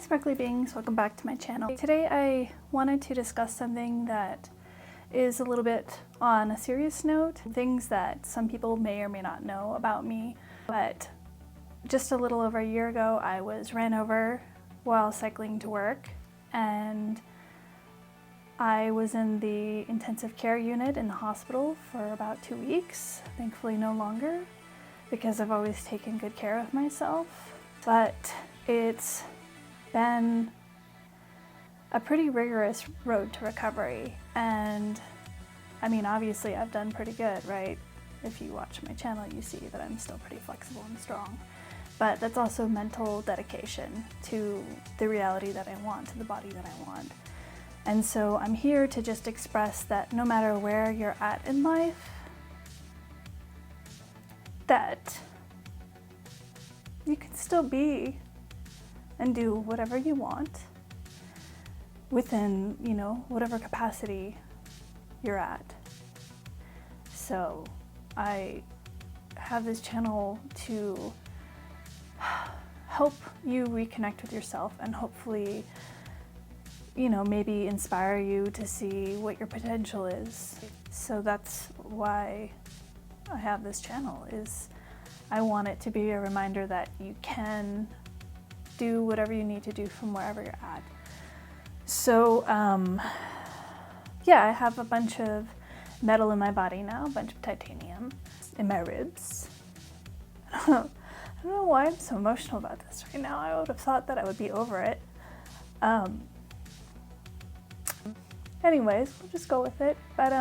Sparkly Beings, welcome back to my channel. Today I wanted to discuss something that is a little bit on a serious note, things that some people may or may not know about me. But just a little over a year ago I was ran over while cycling to work, and I was in the intensive care unit in the hospital for about 2 weeks. Thankfully no longer, because I've always taken good care of myself. But it's been a pretty rigorous road to recovery, and I mean, obviously I've done pretty good, right? If you watch my channel, you see that I'm still pretty flexible and strong. But that's also mental dedication to the reality that I want, to the body that I want. And so I'm here to just express that no matter where you're at in life, that you can still be and do whatever you want within, whatever capacity you're at. So I have this channel to help you reconnect with yourself and hopefully, maybe inspire you to see what your potential is. So that's why I have this channel, is I want it to be a reminder that you can do whatever you need to do from wherever you're at. So yeah, I have a bunch of metal in my body now, a bunch of titanium in my ribs. I don't know why I'm so emotional about this right now. I would have thought that I would be over it. Anyways, we'll just go with it. But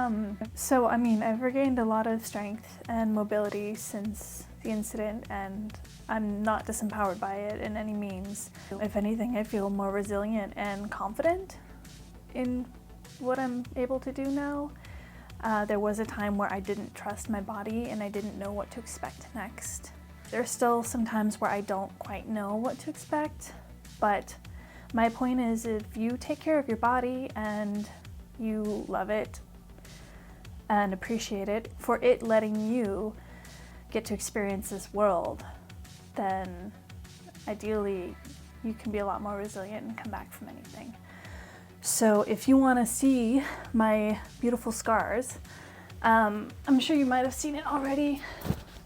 so I mean, I've regained a lot of strength and mobility since the incident, and I'm not disempowered by it in any means. If anything, I feel more resilient and confident in what I'm able to do now. There was a time where I didn't trust my body and I didn't know what to expect next. There's still some times where I don't quite know what to expect, but my point is, if you take care of your body and you love it and appreciate it for it letting you get to experience this world, then ideally you can be a lot more resilient and come back from anything. So if you want to see my beautiful scars, I'm sure you might have seen it already,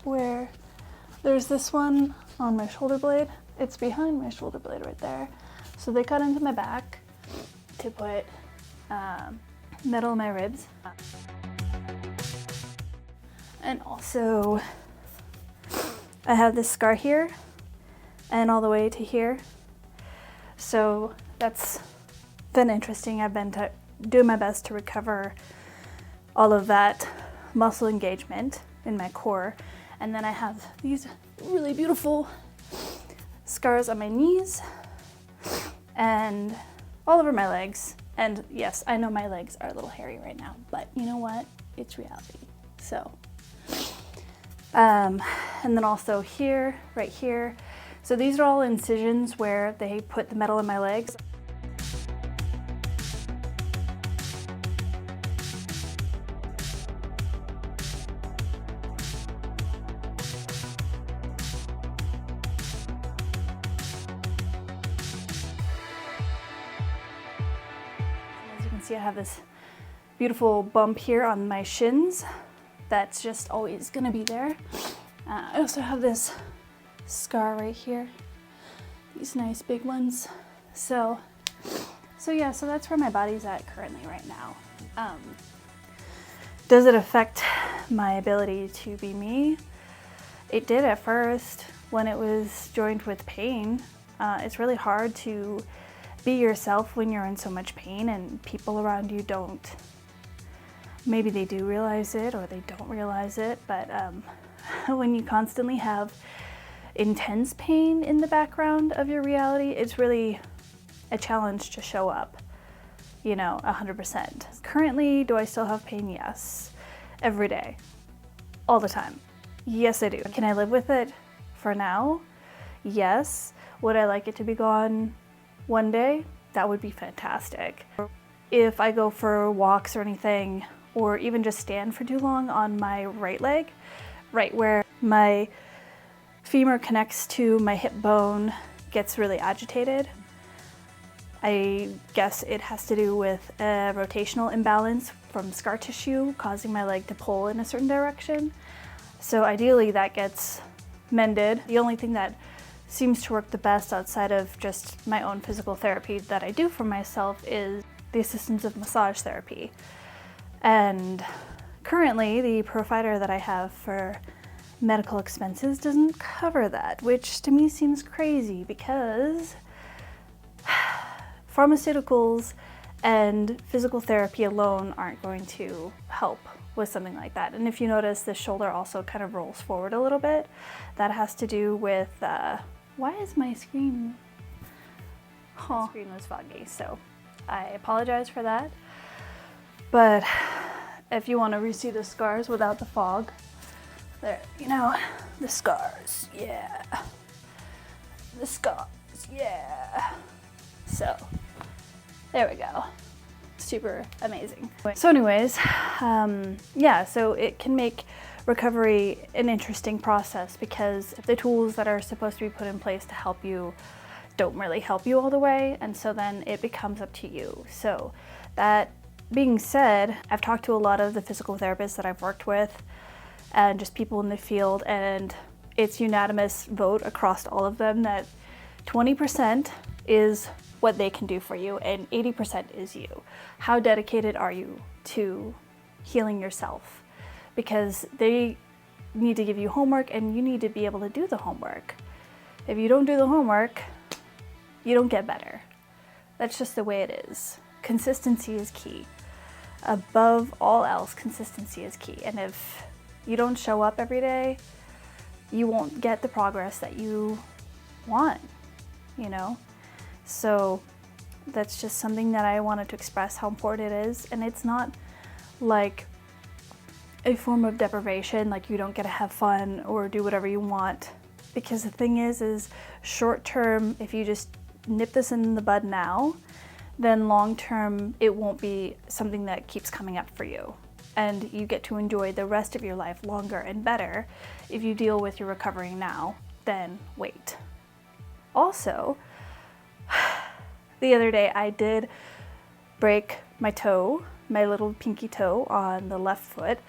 where there's this one on my shoulder blade. It's behind my shoulder blade right there. So they cut into my back to put metal in my ribs. And also I have this scar here and all the way to here. So that's been interesting. I've been doing my best to recover all of that muscle engagement in my core. And then I have these really beautiful scars on my knees and all over my legs. And yes, I know my legs are a little hairy right now, but you know what? It's reality. So, and then also here, right here. So these are all incisions where they put the metal in my legs. As you can see, I have this beautiful bump here on my shins that's just always gonna be there. I also have this scar right here, these nice big ones. So yeah, so that's where my body's at currently right now. Does it affect my ability to be me? It did at first when it was joined with pain. It's really hard to be yourself when you're in so much pain and people around you don't. Maybe they do realize it or they don't realize it, but when you constantly have intense pain in the background of your reality, it's really a challenge to show up, 100%. Currently, do I still have pain? Yes. Every day. All the time. Yes, I do. Can I live with it for now? Yes. Would I like it to be gone one day? That would be fantastic. If I go for walks or anything, or even just stand for too long on my right leg, right where my femur connects to my hip bone, gets really agitated. I guess it has to do with a rotational imbalance from scar tissue causing my leg to pull in a certain direction. So ideally that gets mended. The only thing that seems to work the best outside of just my own physical therapy that I do for myself is the assistance of massage therapy. And currently the provider that I have for medical expenses doesn't cover that, which to me seems crazy because pharmaceuticals and physical therapy alone aren't going to help with something like that. And if you notice, the shoulder also kind of rolls forward a little bit. That has to do with, why is my screen? The screen was foggy, so I apologize for that. But if you want to re-see the scars without the fog, there, you know, the scars, yeah. The scars, yeah. So, there we go. Super amazing. So anyways, yeah, so it can make recovery an interesting process because the tools that are supposed to be put in place to help you don't really help you all the way, and so then it becomes up to you. So that being said, I've talked to a lot of the physical therapists that I've worked with and just people in the field, and it's unanimous vote across all of them that 20% is what they can do for you and 80% is you. How dedicated are you to healing yourself? Because they need to give you homework and you need to be able to do the homework. If you don't do the homework, you don't get better. That's just the way it is. Consistency is key. Above all else, consistency is key. And if you don't show up every day, you won't get the progress that you want, you know? So that's just something that I wanted to express how important it is. And it's not like a form of deprivation, like you don't get to have fun or do whatever you want. Because the thing is short term, if you just nip this in the bud now, then long term, it won't be something that keeps coming up for you. And you get to enjoy the rest of your life longer and better if you deal with your recovery now than wait. Also, the other day I did break my toe, my little pinky toe on the left foot.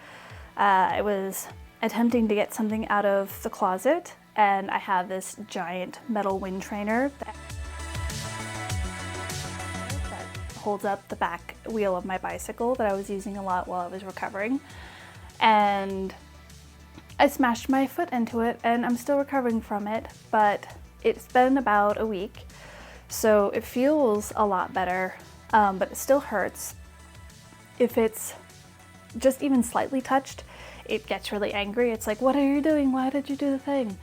I was attempting to get something out of the closet, and I have this giant metal wind trainer that holds up the back wheel of my bicycle that I was using a lot while I was recovering. And I smashed my foot into it, and I'm still recovering from it, but it's been about a week. So it feels a lot better, but it still hurts. If it's just even slightly touched, it gets really angry. It's like, what are you doing? Why did you do the thing?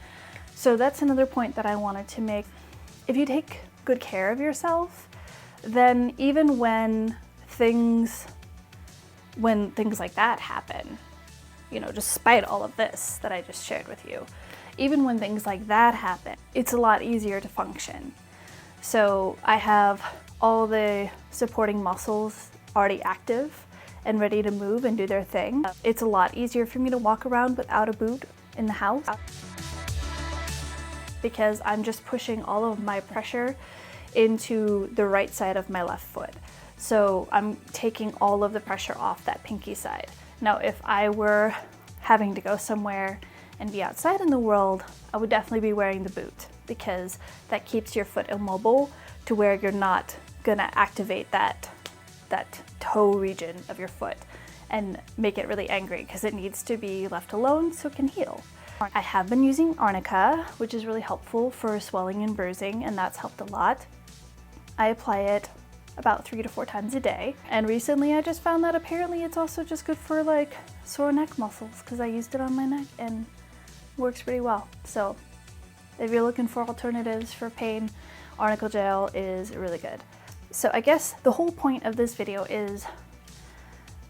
So that's another point that I wanted to make. If you take good care of yourself, then even when things like that happen, you know, despite all of this that I just shared with you, even when things like that happen, it's a lot easier to function. So I have all the supporting muscles already active and ready to move and do their thing. It's a lot easier for me to walk around without a boot in the house because I'm just pushing all of my pressure into the right side of my left foot. So I'm taking all of the pressure off that pinky side. Now, if I were having to go somewhere and be outside in the world, I would definitely be wearing the boot because that keeps your foot immobile to where you're not gonna activate that toe region of your foot and make it really angry because it needs to be left alone so it can heal. I have been using arnica, which is really helpful for swelling and bruising, and that's helped a lot. I apply it about 3 to 4 times a day. And recently I just found that apparently it's also just good for like sore neck muscles because I used it on my neck and works pretty well. So if you're looking for alternatives for pain, arnica gel is really good. So I guess the whole point of this video is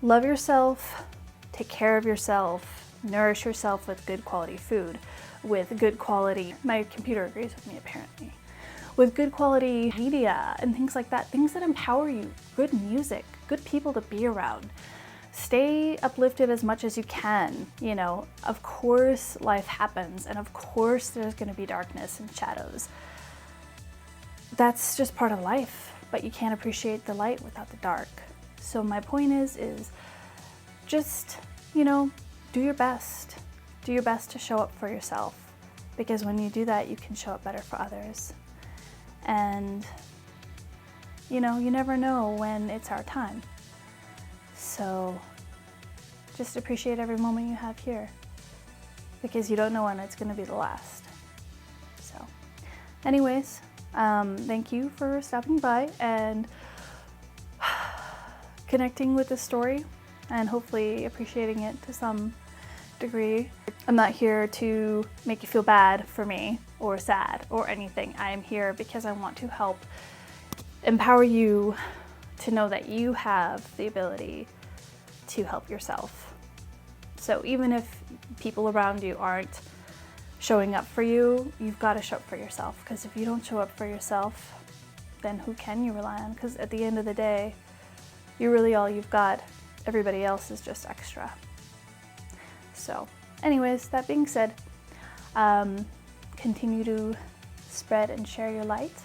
love yourself, take care of yourself, nourish yourself with good quality food, with good quality, my computer agrees with me apparently, with good quality media and things like that, things that empower you, good music, good people to be around. Stay uplifted as much as you can, you know. Of course life happens and of course there's gonna be darkness and shadows. That's just part of life. but you can't appreciate the light without the dark. So my point is just, you know, do your best. Do your best to show up for yourself, because when you do that, you can show up better for others. And, you know, you never know when it's our time. So just appreciate every moment you have here, because you don't know when it's going to be the last. So anyways, thank you for stopping by and connecting with this story, and hopefully appreciating it to some degree. I'm not here to make you feel bad for me or sad or anything. I am here because I want to help empower you to know that you have the ability to help yourself. So even if people around you aren't showing up for you, you've got to show up for yourself, because if you don't show up for yourself, then who can you rely on? Because at the end of the day, you're really all you've got. Everybody else is just extra. So anyways, that being said, continue to spread and share your light,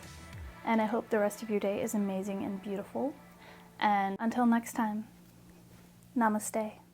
and I hope the rest of your day is amazing and beautiful. And until next time, namaste.